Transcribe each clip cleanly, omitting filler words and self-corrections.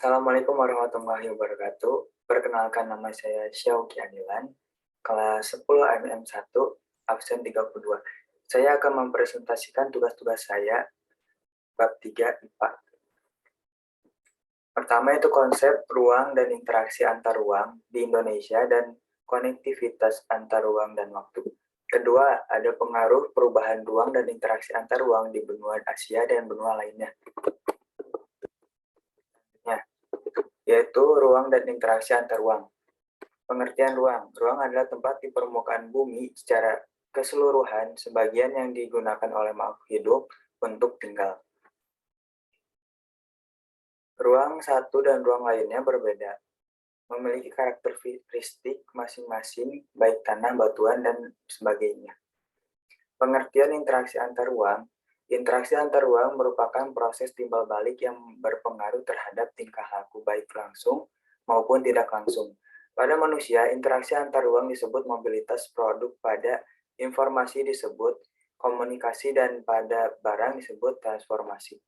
Assalamualaikum warahmatullahi wabarakatuh. Perkenalkan, nama saya Syauki Anilan, kelas 10 MM 1, absen 32. Saya akan mempresentasikan tugas-tugas saya bab 3 IPA. Pertama itu konsep ruang dan interaksi antar ruang di Indonesia dan konektivitas antar ruang dan waktu. Kedua, ada pengaruh perubahan ruang dan interaksi antar ruang di benua Asia dan benua lainnya. Yaitu ruang dan interaksi antar ruang. Pengertian ruang. Ruang adalah tempat di permukaan bumi secara keseluruhan sebagian yang digunakan oleh makhluk hidup untuk tinggal. Ruang satu dan ruang lainnya berbeda, memiliki karakteristik masing-masing, baik tanah, batuan, dan sebagainya. Pengertian interaksi antar ruang. Interaksi antar ruang merupakan proses timbal balik yang berpengaruh terhadap tingkah laku baik langsung maupun tidak langsung. Pada manusia, interaksi antar ruang disebut mobilitas produk, pada informasi disebut komunikasi, dan pada barang disebut transportasi.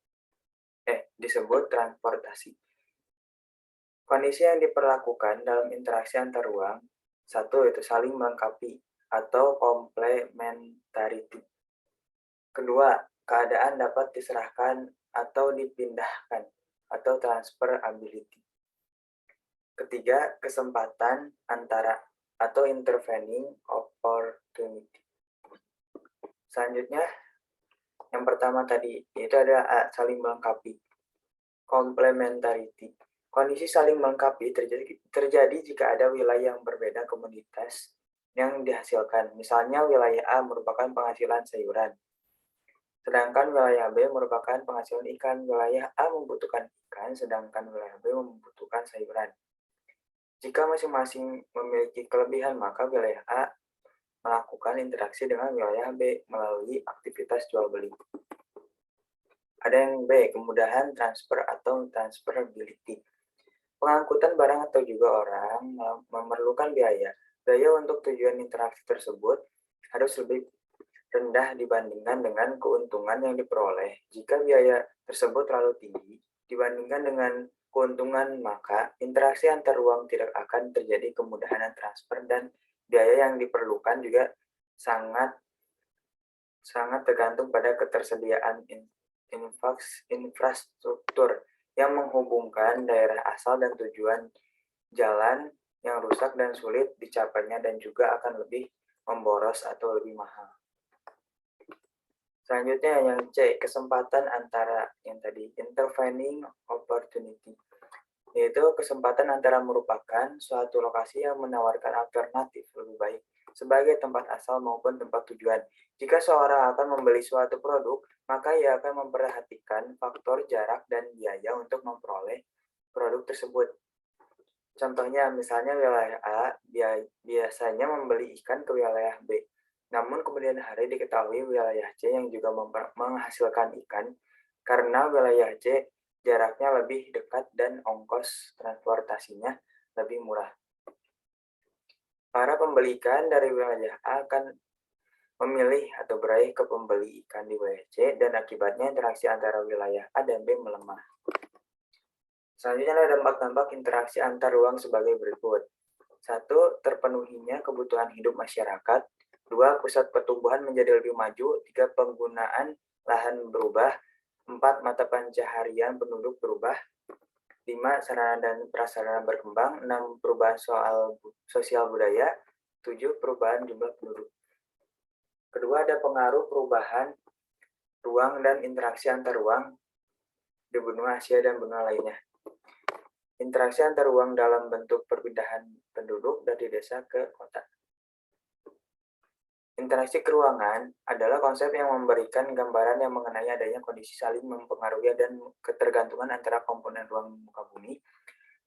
Kondisi yang diperlakukan dalam interaksi antar ruang, satu itu saling melengkapi atau complementarity. Kedua, keadaan dapat diserahkan atau dipindahkan atau transferability. Ketiga, kesempatan antara atau intervening opportunity. Selanjutnya, yang pertama tadi, yaitu ada saling melengkapi, complementarity. Kondisi saling melengkapi terjadi jika ada wilayah yang berbeda komoditas yang dihasilkan. Misalnya wilayah A merupakan penghasilan sayuran, sedangkan wilayah B merupakan penghasilan ikan. Wilayah A membutuhkan ikan, sedangkan wilayah B membutuhkan sayuran. Jika masing-masing memiliki kelebihan, maka wilayah A melakukan interaksi dengan wilayah B melalui aktivitas jual-beli. Ada yang B, kemudahan transfer atau transferability. Pengangkutan barang atau juga orang memerlukan biaya. Biaya untuk tujuan interaksi tersebut harus lebih rendah dibandingkan dengan keuntungan yang diperoleh. Jika biaya tersebut terlalu tinggi dibandingkan dengan keuntungan, maka interaksi antar ruang tidak akan terjadi kemudahan transfer, dan biaya yang diperlukan juga sangat tergantung pada ketersediaan infrastruktur yang menghubungkan daerah asal dan tujuan, jalan yang rusak dan sulit dicapainya, dan juga akan lebih memboros atau lebih mahal. Selanjutnya yang C, kesempatan antara yang tadi, intervening opportunity, yaitu kesempatan antara merupakan suatu lokasi yang menawarkan alternatif lebih baik sebagai tempat asal maupun tempat tujuan. Jika seorang akan membeli suatu produk, maka ia akan memperhatikan faktor jarak dan biaya untuk memperoleh produk tersebut. Contohnya, misalnya wilayah A biasanya membeli ikan ke wilayah B. Namun kemudian hari diketahui wilayah C yang juga menghasilkan ikan, karena wilayah C jaraknya lebih dekat dan ongkos transportasinya lebih murah. Para pembeli ikan dari wilayah A akan memilih atau beraih ke pembeli ikan di wilayah C, dan akibatnya interaksi antara wilayah A dan B melemah. Selanjutnya ada dampak-dampak interaksi antar ruang sebagai berikut. 1. Terpenuhinya kebutuhan hidup masyarakat. 2. Pusat pertumbuhan menjadi lebih maju. 3. Penggunaan lahan berubah. 4. Mata pencaharian penduduk berubah. 5. Sarana dan prasarana berkembang. 6. Perubahan sosial budaya. 7. Perubahan jumlah penduduk. Kedua, ada pengaruh perubahan ruang dan interaksi antar ruang di benua Asia dan benua lainnya. Interaksi antar ruang dalam bentuk perpindahan penduduk dari desa ke kota. Interaksi keruangan adalah konsep yang memberikan gambaran yang mengenai adanya kondisi saling mempengaruhi dan ketergantungan antara komponen ruang muka bumi,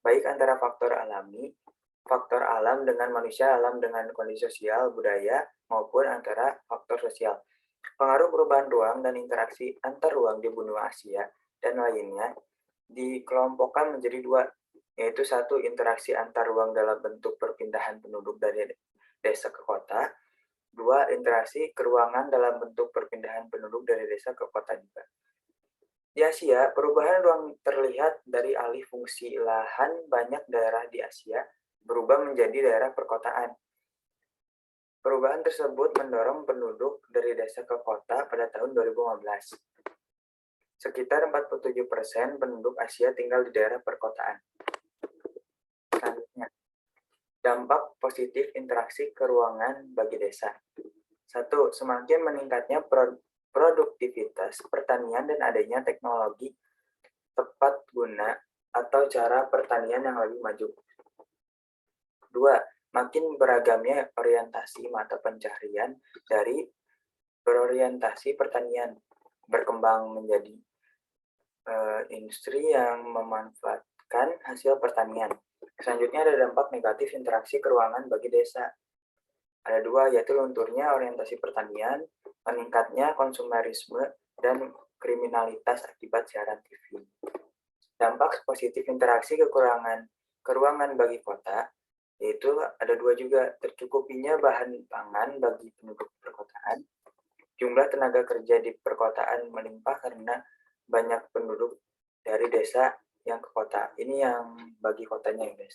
baik antara faktor alam dengan manusia, alam dengan kondisi sosial, budaya, maupun antara faktor sosial. Pengaruh perubahan ruang dan interaksi antar ruang di benua Asia dan lainnya dikelompokkan menjadi dua, yaitu 1. Interaksi antar ruang dalam bentuk perpindahan penduduk dari desa ke kota. 2. Interaksi keruangan dalam bentuk perpindahan penduduk dari desa ke kota juga. Di Asia, perubahan ruang terlihat dari alih fungsi lahan. Banyak daerah di Asia berubah menjadi daerah perkotaan. Perubahan tersebut mendorong penduduk dari desa ke kota pada tahun 2015. Sekitar 47% penduduk Asia tinggal di daerah perkotaan. Selanjutnya, dampak positif interaksi keruangan bagi desa. 1. Semakin meningkatnya produktivitas pertanian dan adanya teknologi tepat guna atau cara pertanian yang lebih maju. 2. Makin beragamnya orientasi mata pencaharian dari berorientasi pertanian, berkembang menjadi industri yang memanfaatkan hasil pertanian. Selanjutnya ada dampak negatif interaksi keruangan bagi desa. Ada dua, yaitu lunturnya orientasi pertanian, meningkatnya konsumerisme, dan kriminalitas akibat siaran TV. Dampak positif interaksi keruangan bagi kota, yaitu ada dua juga, tercukupinya bahan pangan bagi penduduk perkotaan, jumlah tenaga kerja di perkotaan melimpah karena banyak penduduk dari desa yang ke kota. Ini yang bagi kotanya ya guys.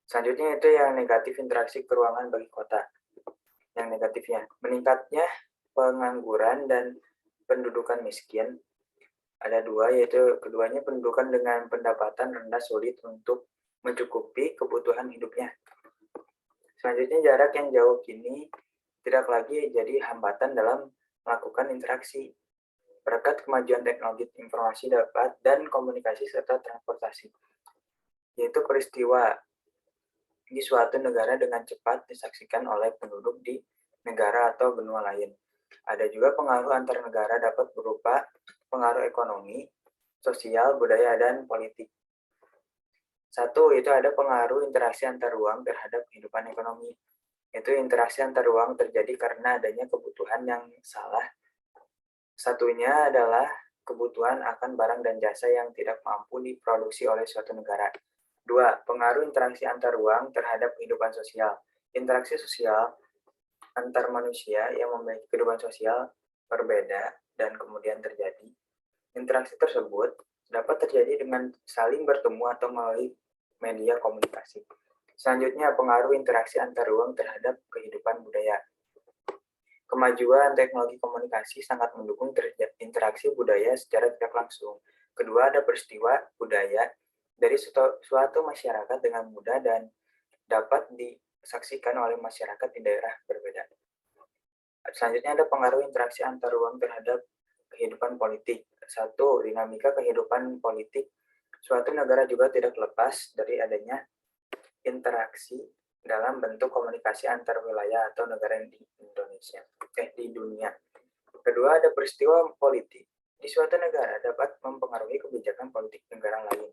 Selanjutnya itu yang negatif interaksi keruangan bagi kota. Yang negatifnya, meningkatnya pengangguran dan pendudukan miskin. Ada dua, yaitu keduanya pendudukan dengan pendapatan rendah sulit untuk mencukupi kebutuhan hidupnya. Selanjutnya jarak yang jauh kini tidak lagi jadi hambatan dalam melakukan interaksi. Berkat kemajuan teknologi informasi dapat dan komunikasi serta transportasi, yaitu peristiwa di suatu negara dengan cepat disaksikan oleh penduduk di negara atau benua lain. Ada juga pengaruh antar negara dapat berupa pengaruh ekonomi, sosial, budaya, dan politik. 1. Itu ada pengaruh interaksi antar ruang terhadap kehidupan ekonomi. Itu interaksi antar ruang terjadi karena adanya kebutuhan yang salah. Satunya adalah kebutuhan akan barang dan jasa yang tidak mampu diproduksi oleh suatu negara. 2. Pengaruh interaksi antar ruang terhadap kehidupan sosial. Interaksi sosial antar manusia yang memiliki kehidupan sosial berbeda dan kemudian terjadi. Interaksi tersebut dapat terjadi dengan saling bertemu atau melalui media komunikasi. Selanjutnya, pengaruh interaksi antar ruang terhadap kehidupan budaya. Kemajuan teknologi komunikasi sangat mendukung interaksi budaya secara tidak langsung. Kedua, ada peristiwa budaya dari suatu masyarakat dengan mudah dan dapat disaksikan oleh masyarakat di daerah berbeda. Selanjutnya ada pengaruh interaksi antar ruang terhadap kehidupan politik. 1. Dinamika kehidupan politik suatu negara juga tidak lepas dari adanya interaksi dalam bentuk komunikasi antar wilayah atau negara di dunia. Kedua, ada peristiwa politik di suatu negara dapat mempengaruhi kebijakan politik negara lain.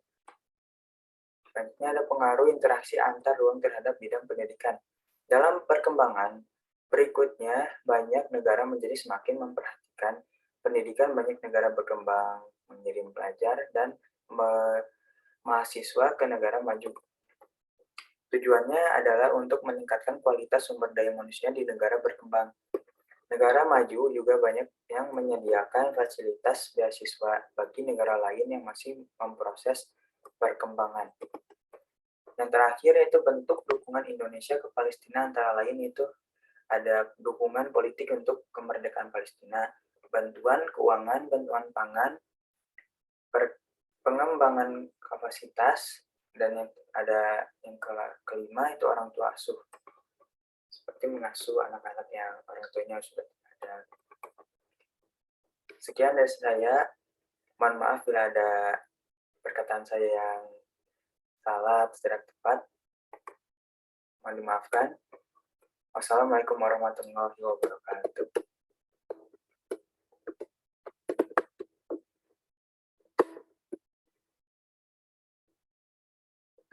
Selanjutnya ada pengaruh interaksi antar ruang terhadap bidang pendidikan. Dalam perkembangan berikutnya, banyak negara menjadi semakin memperhatikan pendidikan. Banyak negara berkembang mengirim pelajar dan mahasiswa ke negara maju. Tujuannya adalah untuk meningkatkan kualitas sumber daya manusia di negara berkembang. Negara maju juga banyak yang menyediakan fasilitas beasiswa bagi negara lain yang masih memproses perkembangan. Yang terakhir yaitu bentuk dukungan Indonesia ke Palestina, antara lain itu ada dukungan politik untuk kemerdekaan Palestina, bantuan keuangan, bantuan pangan, pengembangan kapasitas, dan yang ada yang kelima itu orang tua asuh, seperti mengasuh anak-anak yang orang tuanya sudah ada. Sekian dari saya, mohon maaf bila ada perkataan saya yang salah atau tidak tepat, mohon dimaafkan. Wassalamualaikum warahmatullahi wabarakatuh.